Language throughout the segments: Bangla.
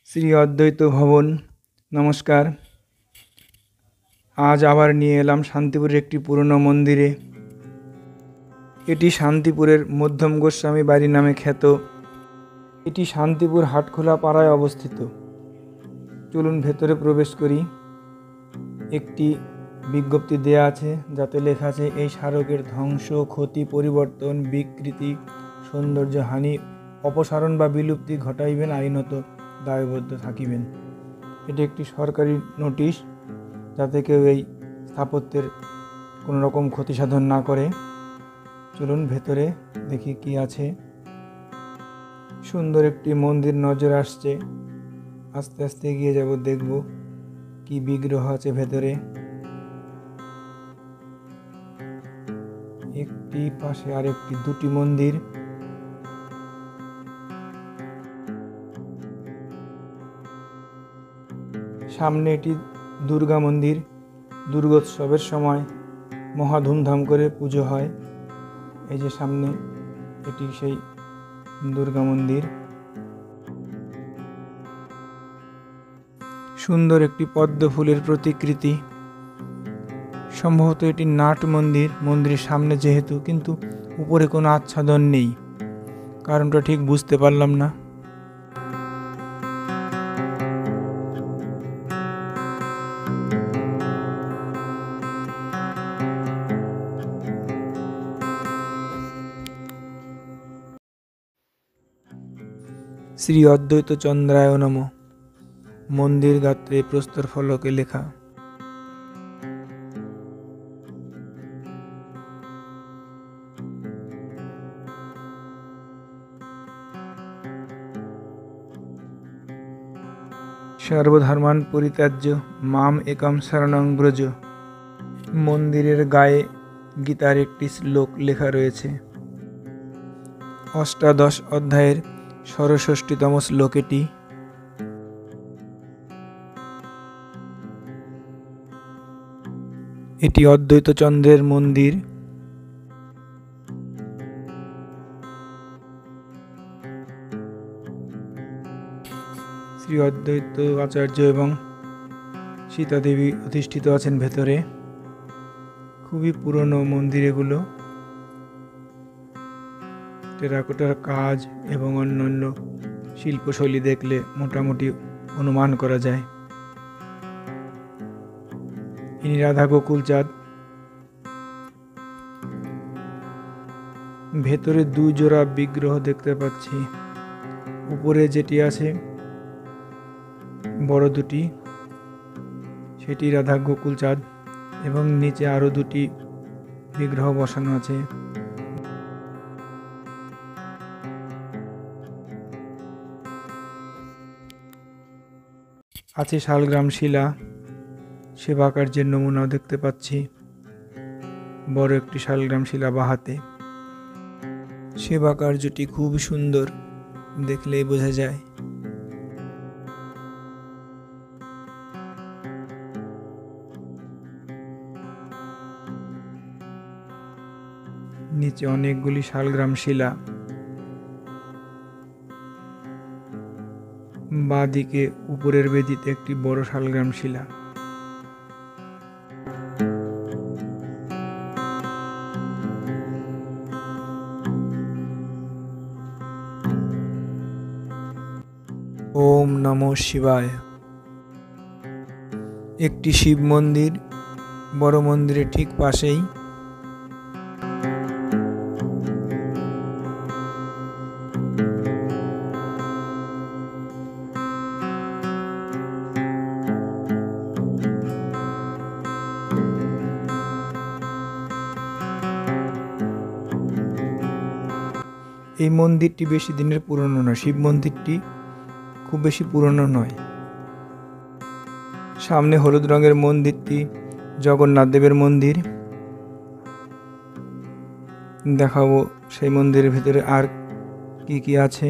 শ্রী অদ্বৈত ভবন। নমস্কার। আজ আবার নিয়ে এলাম শান্তিপুরের একটি পুরনো মন্দিরে। এটি শান্তিপুরের মধ্যম গোস্বামী বাড়ি নামে খ্যাত। এটি শান্তিপুর হাটখোলা পাড়ায় অবস্থিত। চলুন ভেতরে প্রবেশ করি। একটি বিজ্ঞপ্তি দেয়া আছে, যাতে লেখা আছে, এই স্মারকের ধ্বংস, ক্ষতি, পরিবর্তন, বিকৃতি, সৌন্দর্য হানি, অপসারণ বা বিলুপ্তি ঘটাইবেন আইনত দায়বদ্ধ থাকিবেন। এটি একটি সরকারি নোটিশ, যাতে কেউ এই স্থাপত্যের কোনো রকম ক্ষতি সাধন না করে। চলুন ভেতরে দেখি কি আছে। সুন্দর একটি মন্দির নজর আসছে। আস্তে আস্তে এগিয়ে যাব, দেখব কি বিগ্রহ আছে ভেতরে। একটি পাশে আর একটি, দুটি মন্দির। সামনে এটি দুর্গা মন্দির। দুর্গোৎসবের সময় মহা ধুমধাম করে পুজো হয়। এই যে সামনে, এটি সেই দুর্গা মন্দির। সুন্দর একটি পদ্ম ফুলের প্রতিকৃতি। সম্ভবত এটি নাট মন্দির। মন্দিরের সামনে যেহেতু, কিন্তু উপরে কোনো আচ্ছাদন নেই, কারণটা ঠিক বুঝতে পারলাম না। শ্রী অদ্বৈত চন্দ্রায় নমঃ। মন্দির গাত্রে প্রস্তর ফলকে লেখা। সর্বধর্মান পরিত্যাজ্য মাম একম শরণং ব্রজ। মন্দিরের গায়ে গীতার একটি শ্লোক লেখা রয়েছে। অষ্টাদশ অধ্যায়ের ৬৬তম শ্লোক এটি। এটি অদ্বৈত চন্দ্রের মন্দির। শ্রী অদ্বৈত আচার্য এবং সীতা দেবী অধিষ্ঠিত আছেন ভেতরে। খুবই পুরনো মন্দির এগুলো। টেরাকোটার কাজ এবং অন্যান্য শিল্পশৈলী দেখলে মোটামুটি অনুমান করা যায়। ইনি রাধা গোকুল চাঁদ। ভেতরে দুই জোড়া বিগ্রহ দেখতে পাচ্ছি। উপরে যেটি আছে বড় দুটি, সেটি রাধা গোকুল চাঁদ, এবং নিচে আরো দুটি বিগ্রহ বসানো আছে। আছে শালগ্রাম শিলা, সেবা কার্যের নমুনাও দেখতে পাচ্ছি। বড় একটি শালগ্রাম শিলা বাহাতে। সেবা কার্যটি খুব সুন্দর, দেখলেই বোঝা যায়। নিচে অনেকগুলি শালগ্রাম শিলা। বাঁদিকে উপরের বেদিতে একটি বড় শালগ্রাম শিলা। ওম নমঃ শিবায়। একটি শিব মন্দির, বড় মন্দিরের ঠিক পাশেই। এই মন্দিরটি বেশি দিনের পুরনো নয়। শিব মন্দিরটি খুব বেশি পুরনো নয়। সামনে হলুদ রঙের মন্দিরটি জগন্নাথ দেবের মন্দির। দেখাবো সেই মন্দিরের ভিতরে আর কি কি আছে।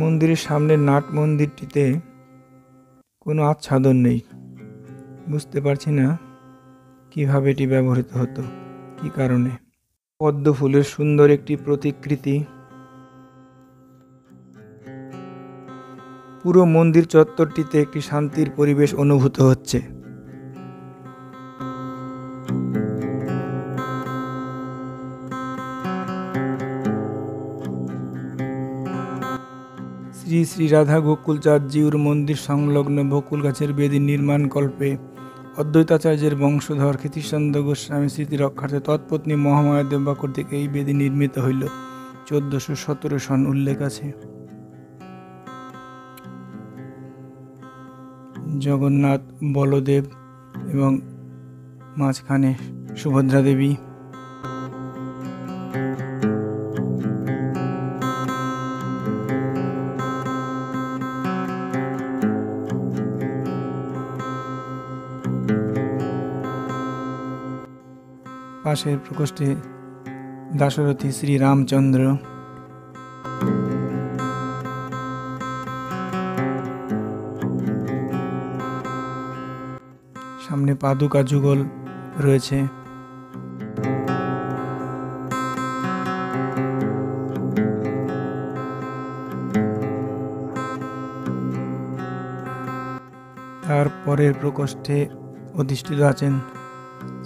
মন্দিরের সামনে নাট মন্দিরটিতে কোনো আচ্ছাদন নেই। বুঝতে পারছি না কিভাবে এটি ব্যবহৃত হতো, কি কারণে। পদ্ম ফুলের সুন্দর একটি প্রতিকৃতি। পুরো মন্দির চত্বরটিতে একটি শান্তির পরিবেশ অনুভূত হচ্ছে। শ্রী শ্রী রাধা গোকুলচাঁদ জিউর মন্দির সংলগ্ন বকুল গাছের বেদি নির্মাণকল্পে অদ্বৈতাচার্যের বংশধর ক্ষিতিচন্দ্র গোস্বামী স্মৃতি রক্ষার্থে তৎপত্নী মহামায়া দেববা কর্তৃক এই বেদি নির্মিত হইল। 1417 সন উল্লেখ আছে। জগন্নাথ, বলদেব এবং মাঝখানে সুভদ্রা দেবী। পাশের প্রকোষ্ঠে দাশরথী শ্রী রামচন্দ্র। সামনে পাদুকা যুগল রয়েছে। তার পরের প্রকোষ্ঠে অধিষ্ঠিত আছেন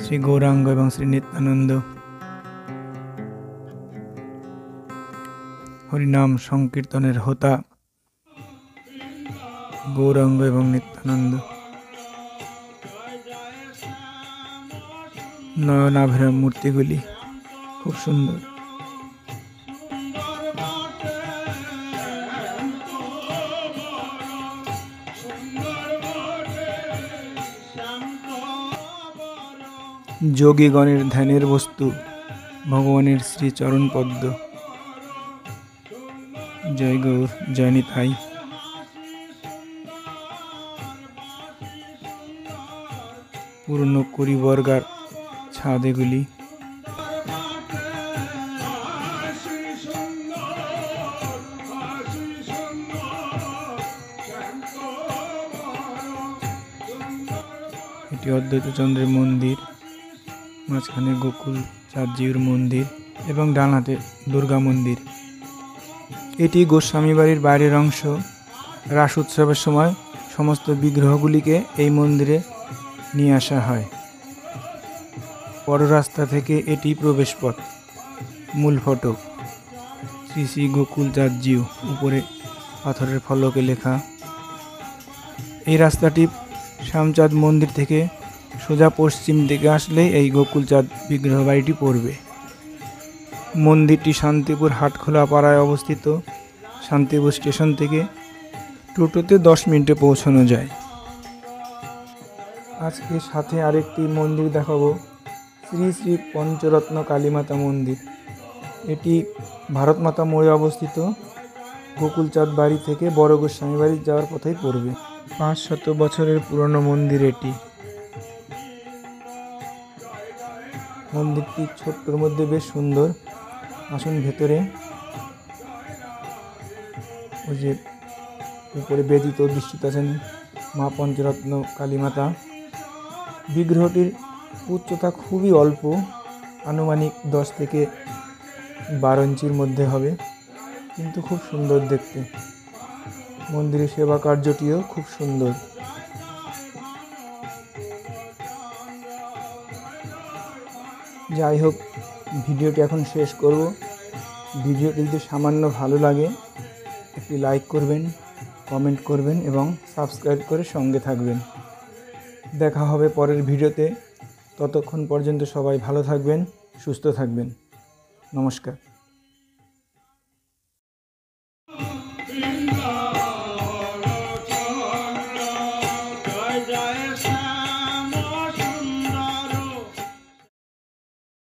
শ্রী গৌরাঙ্গ এবং শ্রী নিত্যানন্দ। হরিনাম সংকীর্তনের হোতা গৌরাঙ্গ এবং নিত্যানন্দ। নয়নাভের মূর্তিগুলি খুব সুন্দর। যোগীগণের ধ্যানের বস্তু ভগবানের শ্রী চরণ পদ্ম। জয় গৌর, জয় নিতাই। পুরনো কুড়িবর্গার ছাদ এগুলি। এটি অদ্বৈতচন্দ্রের মন্দির, মাঝখানে গোকুল চাঁদজিউর মন্দির এবং ডান হাতে দুর্গা মন্দির। এটি গোস্বামী বাড়ির বাইরের অংশ। রাস উৎসবের সময় সমস্ত বিগ্রহগুলিকে এই মন্দিরে নিয়ে আসা হয়। বড় রাস্তা থেকে এটি প্রবেশপথ। মূল ফটক শ্রী শ্রী গোকুল চাঁদজিউ, উপরে পাথরের ফলকে লেখা। এই রাস্তাটি শ্যামচাঁদ মন্দির থেকে সোজা পশ্চিম দিকে আসলে এই গোকুলচাঁদ বিগ্রহ বাড়িটি পড়বে। মন্দিরটি শান্তিপুর হাটখোলা পাড়ায় অবস্থিত। শান্তিপুর স্টেশন থেকে টোটোতে 10 মিনিটে পৌঁছানো যায়। আজকে সাথে আরেকটি মন্দির দেখাবো, শ্রী শ্রী পঞ্চরত্ন কালীমাতা মন্দির। এটি ভারতমাতা মোড়ে অবস্থিত। গোকুলচাঁদ বাড়ি থেকে বড় গোস্বামী বাড়ি যাওয়ার পথেই পড়বে। 500 বছরের পুরনো মন্দির এটি। মন্দিরটি ছোট্টর মধ্যে বেশ সুন্দর। আসুন ভেতরে। ওই যে উপরে বেদিতে অধিষ্ঠিত আছেন মা পঞ্চরত্ন কালীমাতা। বিগ্রহটির উচ্চতা খুবই অল্প, আনুমানিক 10 থেকে 12 ইঞ্চির মধ্যে হবে, কিন্তু খুব সুন্দর দেখতে। মন্দিরের সেবা কার্যটিও খুব সুন্দর। যাই হোক, ভিডিওটি এখন শেষ করব। ভিডিওটি যদি সামান্য ভালো লাগে একটি লাইক করবেন, কমেন্ট করবেন এবং সাবস্ক্রাইব করে সঙ্গে থাকবেন। দেখা হবে পরের ভিডিওতে। ততক্ষণ পর্যন্ত সবাই ভালো থাকবেন, সুস্থ থাকবেন। নমস্কার।